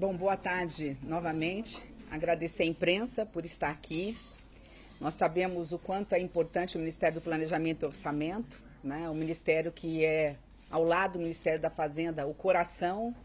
Bom, boa tarde novamente. Agradecer a imprensa por estar aqui. Nós sabemos o quanto é importante o Ministério do Planejamento e Orçamento, né? O ministério que é, ao lado do Ministério da Fazenda, o coração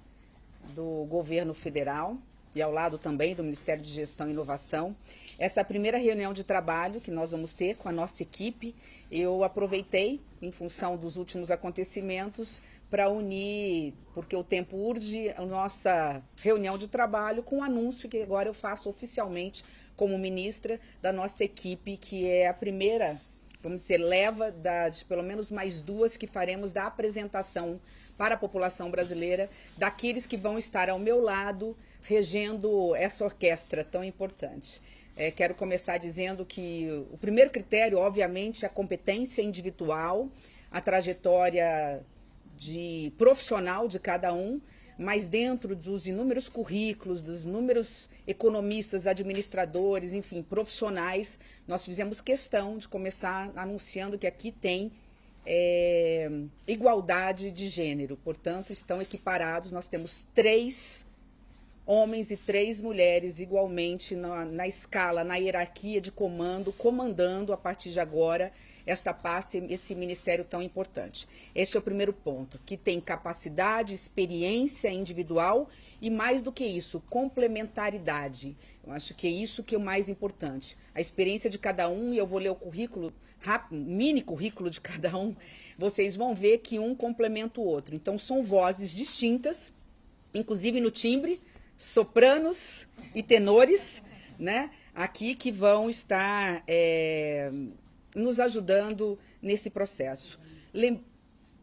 do governo federal e ao lado também do Ministério de Gestão e Inovação. Essa é a primeira reunião de trabalho que nós vamos ter com a nossa equipe. Eu aproveitei, em função dos últimos acontecimentos, para unir, porque o tempo urge, a nossa reunião de trabalho com o anúncio que agora eu faço oficialmente como ministra da nossa equipe, que é a primeira, vamos dizer, leva de pelo menos mais duas que faremos da apresentação para a população brasileira, daqueles que vão estar ao meu lado, regendo essa orquestra tão importante. Quero começar dizendo que o primeiro critério, obviamente, é a competência individual, a trajetória profissional de cada um, mas dentro dos inúmeros currículos, dos inúmeros economistas, administradores, enfim, profissionais, nós fizemos questão de começar anunciando que aqui tem igualdade de gênero, portanto, estão equiparados, nós temos 3 homens e 3 mulheres igualmente na escala, na hierarquia de comando, comandando a partir de agora esta pasta, esse ministério tão importante. Esse é o primeiro ponto, que tem capacidade, experiência individual e, mais do que isso, complementaridade. Eu acho que é isso que é o mais importante. A experiência de cada um, e eu vou ler o currículo, mini currículo de cada um, vocês vão ver que um complementa o outro. Então, são vozes distintas, inclusive no timbre, sopranos e tenores, né, aqui que vão estar nos ajudando nesse processo.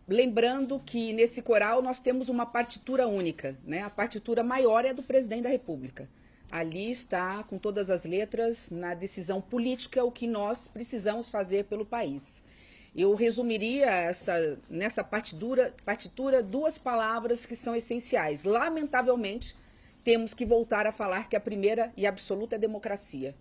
Lembrando que nesse coral nós temos uma partitura única, né? A partitura maior é do presidente da República. Ali está, com todas as letras, na decisão política, o que nós precisamos fazer pelo país. Eu resumiria nessa partitura 2 palavras que são essenciais. Lamentavelmente, temos que voltar a falar que a primeira e absoluta é democracia.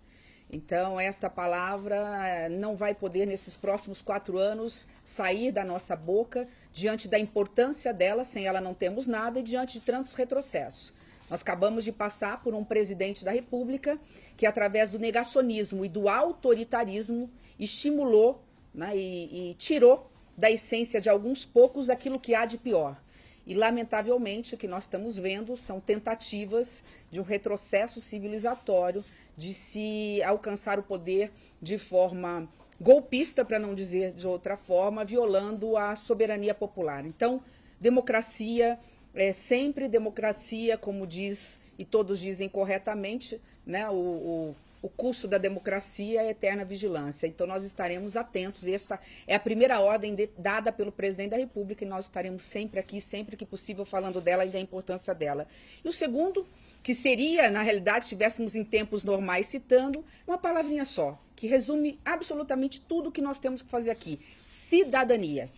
Então, esta palavra não vai poder, nesses próximos 4 anos, sair da nossa boca, diante da importância dela, sem ela não temos nada, e diante de tantos retrocessos. Nós acabamos de passar por um presidente da República que, através do negacionismo e do autoritarismo, estimulou, né, e tirou da essência de alguns poucos aquilo que há de pior. E, lamentavelmente, o que nós estamos vendo são tentativas de um retrocesso civilizatório, de se alcançar o poder de forma golpista, para não dizer de outra forma, violando a soberania popular. Então, democracia é sempre democracia, como diz, e todos dizem corretamente, né, o curso da democracia é a eterna vigilância. Então, nós estaremos atentos. Esta é a primeira ordem dada pelo presidente da República e nós estaremos sempre aqui, sempre que possível, falando dela e da importância dela. E o segundo, que seria, na realidade, se estivéssemos em tempos normais citando, uma palavrinha só, que resume absolutamente tudo o que nós temos que fazer aqui: cidadania.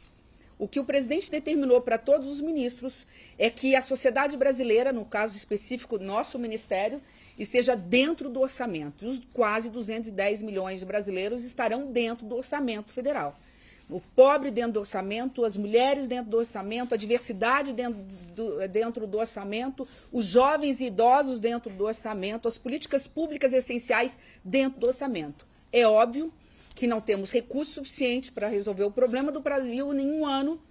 O que o presidente determinou para todos os ministros é que a sociedade brasileira, no caso específico do nosso ministério, esteja dentro do orçamento. Os quase 210 milhões de brasileiros estarão dentro do orçamento federal. O pobre dentro do orçamento, as mulheres dentro do orçamento, a diversidade dentro do orçamento, os jovens e idosos dentro do orçamento, as políticas públicas essenciais dentro do orçamento. É óbvio que não temos recurso suficiente para resolver o problema do Brasil em um ano.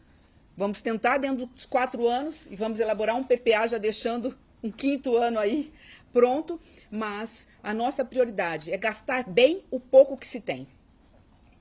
Vamos tentar dentro dos 4 anos e vamos elaborar um PPA já deixando um 5º ano aí pronto, mas a nossa prioridade é gastar bem o pouco que se tem.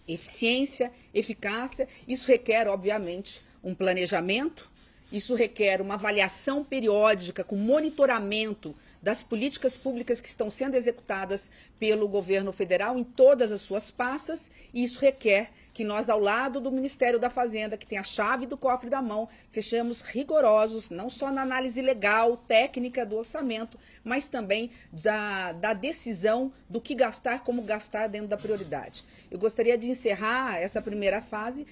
Eficiência, eficácia, isso requer, obviamente, um planejamento, isso requer uma avaliação periódica com monitoramento das políticas públicas que estão sendo executadas pelo governo federal em todas as suas pastas, e isso requer que nós, ao lado do Ministério da Fazenda, que tem a chave do cofre da mão, sejamos rigorosos, não só na análise legal, técnica do orçamento, mas também da decisão do que gastar, como gastar dentro da prioridade. Eu gostaria de encerrar essa primeira fase,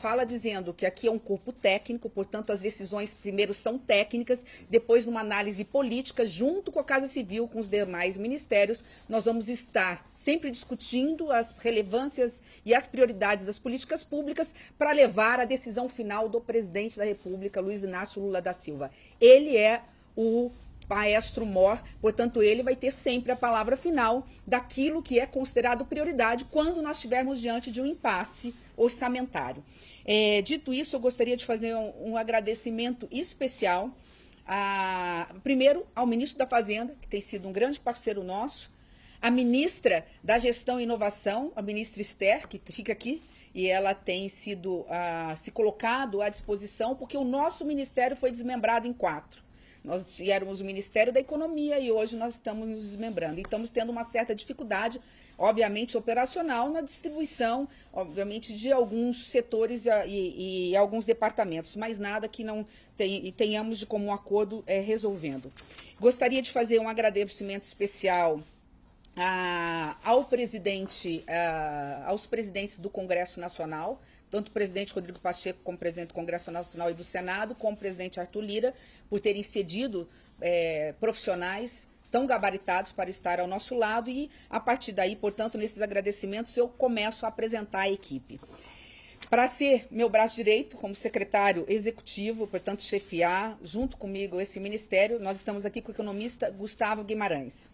fala dizendo que aqui é um corpo técnico, portanto, as decisões primeiro são técnicas, depois numa análise política, junto com a Casa Civil, com os demais ministérios, nós vamos estar sempre discutindo as relevâncias e as prioridades das políticas públicas para levar a decisão final do presidente da República, Luiz Inácio Lula da Silva. Ele é o maestro Mor, portanto, ele vai ter sempre a palavra final daquilo que é considerado prioridade quando nós estivermos diante de um impasse orçamentário. Dito isso, eu gostaria de fazer um agradecimento especial, primeiro, ao ministro da Fazenda, que tem sido um grande parceiro nosso, a ministra da Gestão e Inovação, a ministra Esther, que fica aqui, e ela tem sido se colocado à disposição, porque o nosso ministério foi desmembrado em 4. Nós éramos o Ministério da Economia e hoje nós estamos nos desmembrando. E estamos tendo uma certa dificuldade, obviamente, operacional na distribuição, obviamente, de alguns setores e alguns departamentos, mas nada que não tenhamos de comum acordo resolvendo. Gostaria de fazer um agradecimento especial aos presidentes do Congresso Nacional, tanto o presidente Rodrigo Pacheco como o presidente do Congresso Nacional e do Senado, como o presidente Arthur Lira, por terem cedido profissionais tão gabaritados para estar ao nosso lado e, a partir daí, portanto, nesses agradecimentos, eu começo a apresentar a equipe. Para ser meu braço direito, como secretário executivo, portanto, chefiar, junto comigo, esse ministério, nós estamos aqui com o economista Gustavo Guimarães.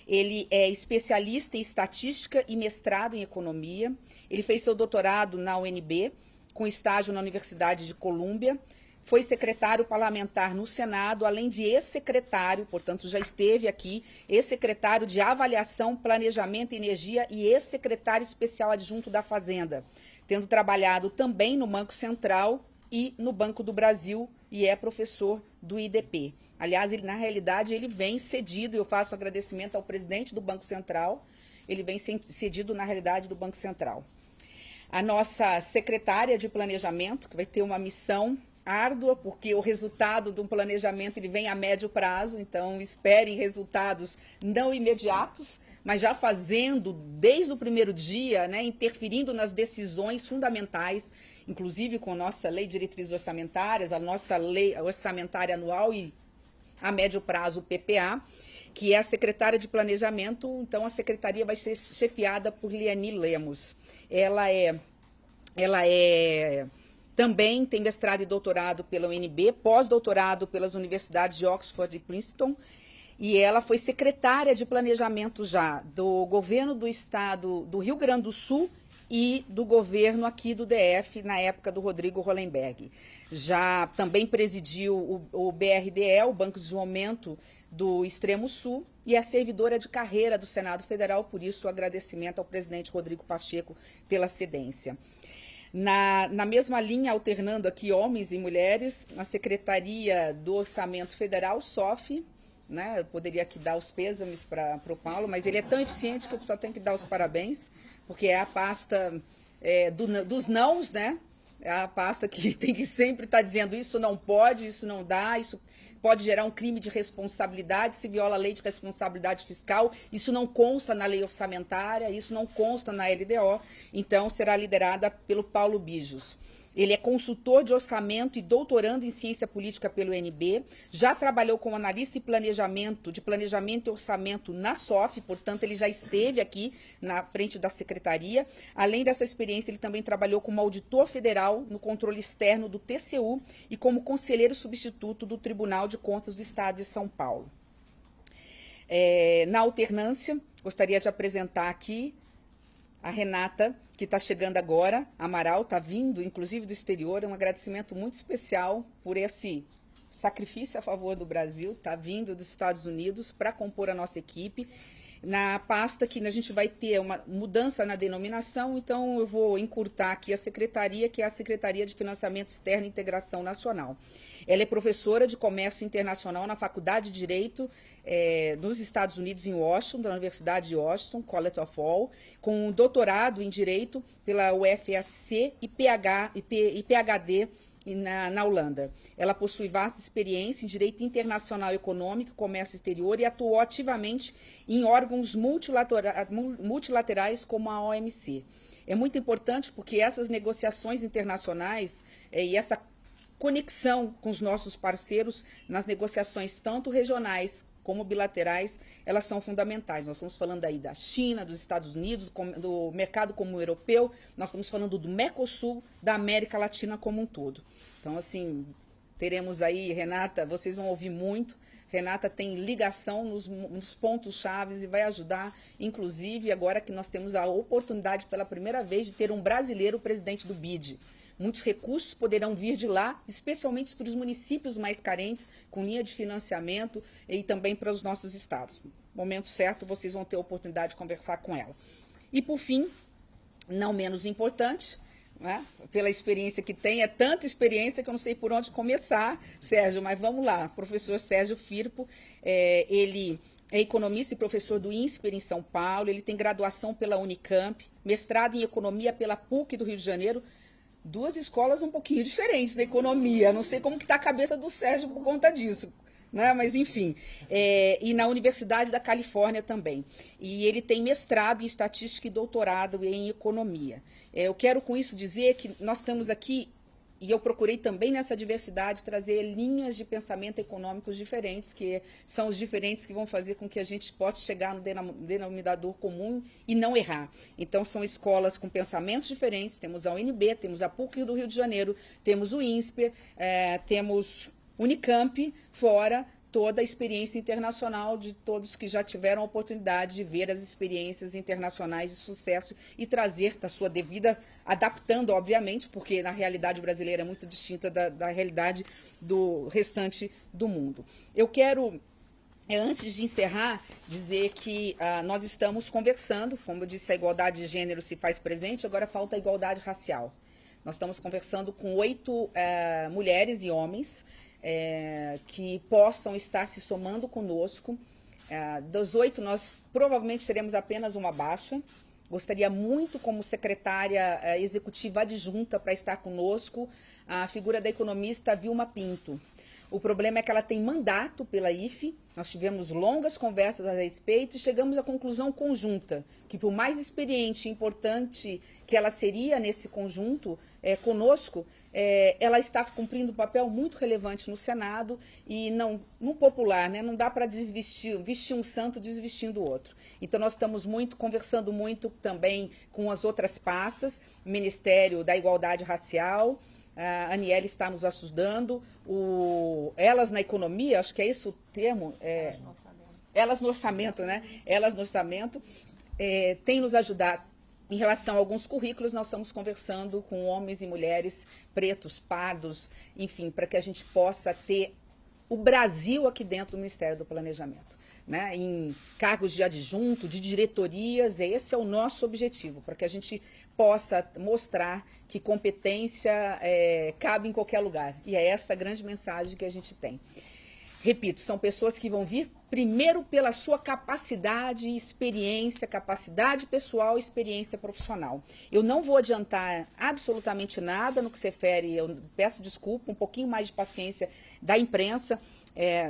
Ele é especialista em estatística e mestrado em economia. Ele fez seu doutorado na UNB, com estágio na Universidade de Colômbia. Foi secretário parlamentar no Senado, além de ex-secretário, portanto, já esteve aqui, ex-secretário de Avaliação, Planejamento e Energia e ex-secretário especial adjunto da Fazenda, tendo trabalhado também no Banco Central e no Banco do Brasil, e é professor do IDP. Aliás, na realidade, ele vem cedido, eu faço agradecimento ao presidente do Banco Central, ele vem cedido, na realidade, do Banco Central. A nossa secretária de Planejamento, que vai ter uma missão árdua, porque o resultado do planejamento ele vem a médio prazo, então esperem resultados não imediatos, mas já fazendo desde o primeiro dia, né, interferindo nas decisões fundamentais, inclusive com a nossa lei de diretrizes orçamentárias, a nossa lei orçamentária anual e a médio prazo o PPA, que é a secretária de Planejamento. Então a secretaria vai ser chefiada por Liani Lemos. Ela também tem mestrado e doutorado pela UNB, pós-doutorado pelas universidades de Oxford e Princeton, e ela foi secretária de Planejamento já do governo do estado do Rio Grande do Sul e do governo aqui do DF, na época do Rodrigo Hollenberg. Já também presidiu o BRDE, o Banco de Desenvolvimento do Extremo Sul, e é servidora de carreira do Senado Federal, por isso o agradecimento ao presidente Rodrigo Pacheco pela cedência. Na mesma linha, alternando aqui homens e mulheres, na Secretaria do Orçamento Federal, SOF, né, eu poderia aqui dar os pêsames para o Paulo, mas ele é tão eficiente que eu só tenho que dar os parabéns, porque é a pasta dos nãos, né? É a pasta que tem que sempre estar dizendo isso não pode, isso não dá, isso pode gerar um crime de responsabilidade, se viola a lei de responsabilidade fiscal, isso não consta na lei orçamentária, isso não consta na LDO, então será liderada pelo Paulo Bijos. Ele é consultor de orçamento e doutorando em ciência política pelo UNB, já trabalhou como analista de planejamento e orçamento na SOF, portanto ele já esteve aqui na frente da secretaria. Além dessa experiência, ele também trabalhou como auditor federal no controle externo do TCU e como conselheiro substituto do Tribunal de Contas do Estado de São Paulo. Na alternância, gostaria de apresentar aqui a Renata, que está chegando agora, Amaral, está vindo, inclusive do exterior, é um agradecimento muito especial por esse sacrifício a favor do Brasil, está vindo dos Estados Unidos para compor a nossa equipe. Na pasta que a gente vai ter uma mudança na denominação, então eu vou encurtar aqui a secretaria, que é a Secretaria de Financiamento Externo e Integração Nacional. Ela é professora de Comércio Internacional na Faculdade de Direito nos Estados Unidos, em Washington, da Universidade de Washington, College of Law, com um doutorado em Direito pela UFAC e PhD na Holanda. Ela possui vasta experiência em Direito Internacional Econômico, Comércio Exterior e atuou ativamente em órgãos multilaterais como a OMC. É muito importante porque essas negociações internacionais e essa conexão com os nossos parceiros nas negociações tanto regionais como bilaterais, elas são fundamentais. Nós estamos falando aí da China, dos Estados Unidos, do mercado comum europeu, nós estamos falando do Mercosul, da América Latina como um todo. Então, assim, teremos aí, Renata, vocês vão ouvir muito. Renata tem ligação nos pontos chaves e vai ajudar, inclusive, agora que nós temos a oportunidade pela primeira vez de ter um brasileiro presidente do BID. Muitos recursos poderão vir de lá, especialmente para os municípios mais carentes, com linha de financiamento e também para os nossos estados. No momento certo, vocês vão ter a oportunidade de conversar com ela. E, por fim, não menos importante, né, pela experiência que tem, é tanta experiência que eu não sei por onde começar, Sérgio, mas vamos lá. Professor Sérgio Firpo, ele é economista e professor do INSPER em São Paulo, ele tem graduação pela Unicamp, mestrado em economia pela PUC do Rio de Janeiro, duas escolas um pouquinho diferentes da economia, não sei como que está a cabeça do Sérgio por conta disso, né? Mas enfim, e na Universidade da Califórnia também. E ele tem mestrado em estatística e doutorado em economia. Eu quero com isso dizer que nós estamos aqui, e eu procurei também nessa diversidade trazer linhas de pensamento econômicos diferentes, que são os diferentes que vão fazer com que a gente possa chegar no denominador comum e não errar. Então, são escolas com pensamentos diferentes, temos a UNB, temos a PUC do Rio de Janeiro, temos o INSPER, temos Unicamp, fora toda a experiência internacional de todos que já tiveram a oportunidade de ver as experiências internacionais de sucesso e trazer da sua devida, adaptando, obviamente, porque na realidade brasileira é muito distinta da realidade do restante do mundo. Eu quero, antes de encerrar, dizer que nós estamos conversando, como eu disse, a igualdade de gênero se faz presente, agora falta a igualdade racial. Nós estamos conversando com 8 mulheres e homens, que possam estar se somando conosco. Dos 8, nós provavelmente teremos apenas uma baixa. Gostaria muito, como secretária executiva adjunta, para estar conosco, a figura da economista Vilma Pinto. O problema é que ela tem mandato pela IFE, nós tivemos longas conversas a respeito e chegamos à conclusão conjunta, que por mais experiente e importante que ela seria nesse conjunto conosco, ela está cumprindo um papel muito relevante no Senado e no popular, né, não dá para vestir um santo desvestindo o outro. Então nós estamos conversando muito também com as outras pastas, Ministério da Igualdade Racial. A Aniele está nos ajudando, Elas na Economia, acho que é esse o termo, Elas no Orçamento, né? Elas no Orçamento, tem nos ajudado em relação a alguns currículos. Nós estamos conversando com homens e mulheres, pretos, pardos, enfim, para que a gente possa ter o Brasil aqui dentro do Ministério do Planejamento, né, em cargos de adjunto, de diretorias. Esse é o nosso objetivo, para que a gente possa mostrar que competência cabe em qualquer lugar. E é essa a grande mensagem que a gente tem. Repito, são pessoas que vão vir primeiro pela sua capacidade e experiência, capacidade pessoal e experiência profissional. Eu não vou adiantar absolutamente nada no que se refere, eu peço desculpa, um pouquinho mais de paciência da imprensa.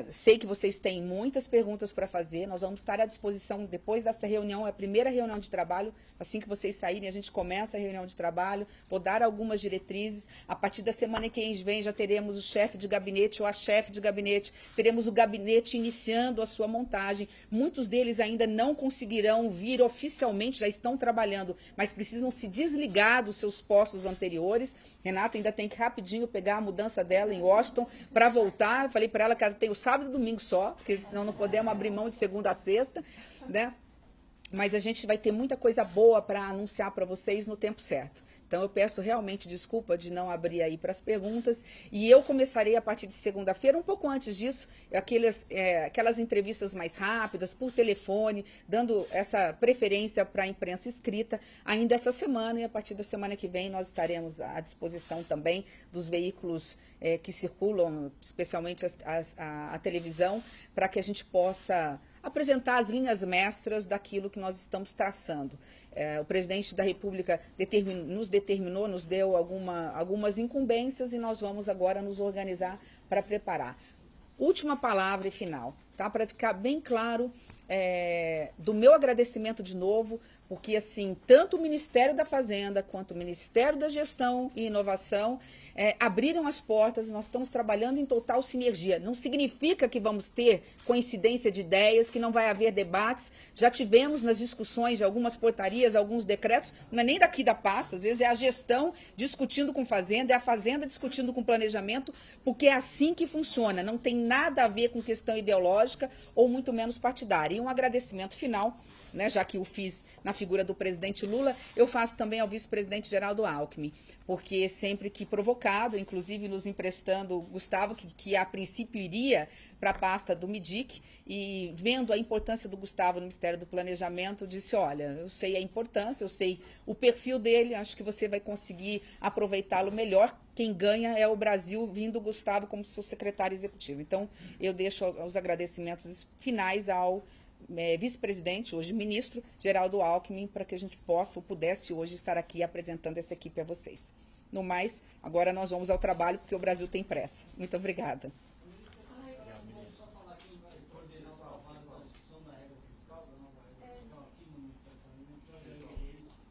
Sei que vocês têm muitas perguntas para fazer, nós vamos estar à disposição depois dessa reunião, é a primeira reunião de trabalho, assim que vocês saírem a gente começa a reunião de trabalho, vou dar algumas diretrizes, a partir da semana que vem já teremos o chefe de gabinete ou a chefe de gabinete, teremos o gabinete iniciando a sua montagem, muitos deles ainda não conseguirão vir oficialmente, já estão trabalhando, mas precisam se desligar dos seus postos anteriores. Renata ainda tem que rapidinho pegar a mudança dela em Washington para voltar. Eu falei para ela que ela tem o sábado e domingo só, porque senão não podemos abrir mão de segunda a sexta, né? Mas a gente vai ter muita coisa boa para anunciar para vocês no tempo certo. Então, eu peço realmente desculpa de não abrir aí para as perguntas. E eu começarei a partir de segunda-feira, um pouco antes disso, aquelas entrevistas mais rápidas, por telefone, dando essa preferência para a imprensa escrita ainda essa semana. E a partir da semana que vem nós estaremos à disposição também dos veículos que circulam, especialmente a televisão, para que a gente possa apresentar as linhas mestras daquilo que nós estamos traçando. O presidente da República nos deu algumas incumbências e nós vamos agora nos organizar para preparar. Última palavra e final, tá? Para ficar bem claro, do meu agradecimento de novo porque assim, tanto o Ministério da Fazenda quanto o Ministério da Gestão e Inovação abriram as portas, nós estamos trabalhando em total sinergia. Não significa que vamos ter coincidência de ideias, que não vai haver debates. Já tivemos nas discussões de algumas portarias, alguns decretos, não é nem daqui da pasta, às vezes é a gestão discutindo com Fazenda, é a Fazenda discutindo com planejamento, porque é assim que funciona, não tem nada a ver com questão ideológica ou muito menos partidária. E um agradecimento final, né, já que eu fiz na figura do presidente Lula, eu faço também ao vice-presidente Geraldo Alckmin, porque sempre que provocado, inclusive nos emprestando o Gustavo, que a princípio iria para a pasta do MIDIC, e vendo a importância do Gustavo no Ministério do Planejamento, disse, olha, eu sei a importância, eu sei o perfil dele, acho que você vai conseguir aproveitá-lo melhor. Quem ganha é o Brasil, vindo o Gustavo como seu secretário executivo. Então, eu deixo os agradecimentos finais ao vice-presidente, hoje ministro, Geraldo Alckmin, para que a gente possa ou pudesse hoje estar aqui apresentando essa equipe a vocês. No mais, agora nós vamos ao trabalho, porque o Brasil tem pressa. Muito obrigada.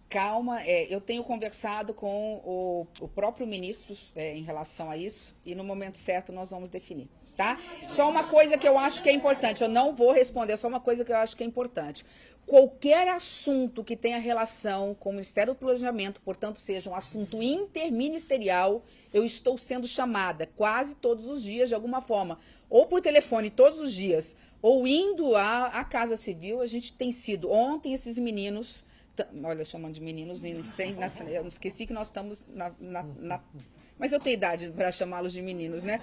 Calma, eu tenho conversado com o próprio ministro em relação a isso, e no momento certo nós vamos definir. Tá? Só uma coisa que eu acho que é importante, eu não vou responder, só uma coisa que eu acho que é importante. Qualquer assunto que tenha relação com o Ministério do Planejamento, portanto, seja um assunto interministerial, eu estou sendo chamada quase todos os dias, de alguma forma, ou por telefone todos os dias, ou indo à Casa Civil. A gente tem sido, ontem esses meninos, olha, chamando de meninos, eu não esqueci que nós estamos mas eu tenho idade para chamá-los de meninos, né?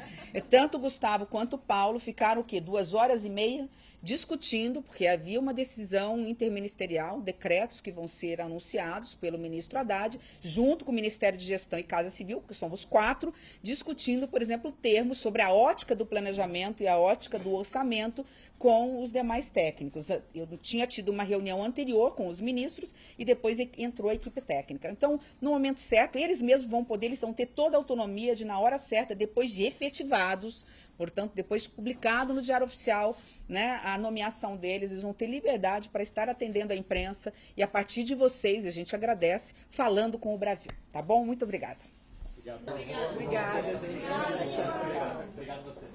Tanto o Gustavo quanto o Paulo ficaram o quê? 2h30 discutindo, porque havia uma decisão interministerial, decretos que vão ser anunciados pelo ministro Haddad, junto com o Ministério de Gestão e Casa Civil, que somos 4, discutindo, por exemplo, termos sobre a ótica do planejamento e a ótica do orçamento com os demais técnicos. Eu tinha tido uma reunião anterior com os ministros e depois entrou a equipe técnica. Então, no momento certo, eles mesmos vão poder, eles vão ter toda a autonomia de, na hora certa, depois de efetivados, portanto, depois de publicado no Diário Oficial, né, a nomeação deles, eles vão ter liberdade para estar atendendo a imprensa e, a partir de vocês, a gente agradece, falando com o Brasil. Tá bom? Muito obrigada. Obrigado. Obrigada, gente. Obrigado a você.